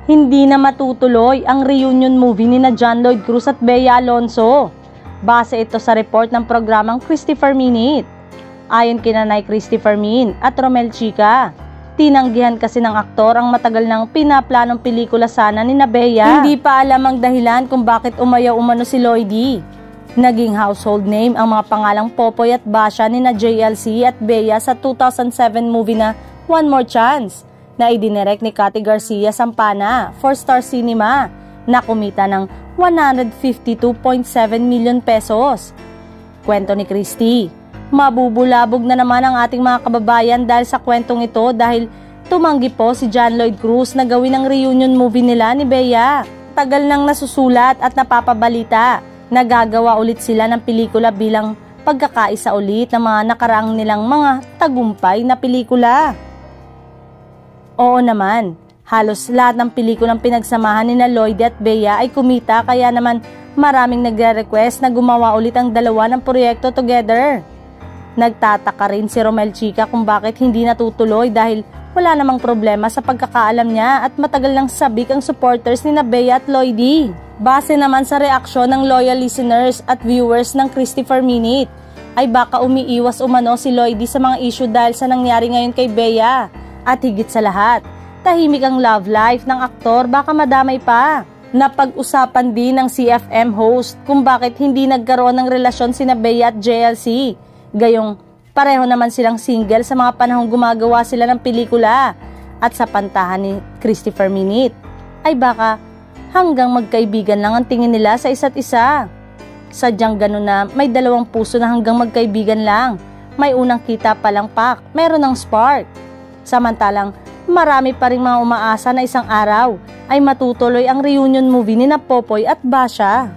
hindi na matutuloy ang reunion movie ni na John Lloyd Cruz at Bea Alonzo. Base ito sa report ng programang Christopher Minute. Ayon kina Nay Christopher Min at Romel Chica, tinanggihan kasi ng aktor ang matagal nang pinaplanong pelikula sana ni na Bea. Hindi pa alam ang dahilan kung bakit umayaw umano si Lloydie. Naging household name ang mga pangalang Popoy at Basha ni na JLC at Bea sa 2007 movie na One More Chance na idinirect ni Cathy Garcia Sampana for Star Cinema na kumita ng 152.7 million pesos. Kwento ni Christy, mabubulabog na naman ang ating mga kababayan dahil sa kwentong ito dahil tumanggi po si John Lloyd Cruz na gawin ang reunion movie nila ni Bea. Tagal nang nasusulat at napapabalita nagagawa ulit sila ng pelikula bilang pagkakaisa ulit ng mga nakaraang nilang mga tagumpay na pelikula. Oo naman, halos lahat ng pelikulang pinagsamahan ni na Lloydie at Bea ay kumita kaya naman maraming nagre-request na gumawa ulit ang dalawa ng proyekto together. Nagtataka rin si Romel Chica kung bakit hindi natutuloy dahil wala namang problema sa pagkakaalam niya at matagal nang sabik ang supporters ni na Bea at Lloydie. Base naman sa reaksyon ng loyal listeners at viewers ng Christopher Minute, ay baka umiiwas umano si Lloydie sa mga issue dahil sa nangyari ngayon kay Bea. At higit sa lahat, tahimik ang love life ng aktor baka madamay pa. Napag-usapan din ng CFM host kung bakit hindi nagkaroon ng relasyon sina Bea at JLC. Gayong pareho naman silang single sa mga panahong gumagawa sila ng pelikula. At sa pantahan ni Christopher Minute, ay baka hanggang magkaibigan lang ang tingin nila sa isa't isa. Sadyang ganun na may dalawang puso na hanggang magkaibigan lang. May unang kita palang pak, meron ng spark. Samantalang marami pa ring mga umaasa na isang araw ay matutuloy ang reunion movie ni na Popoy at Basha.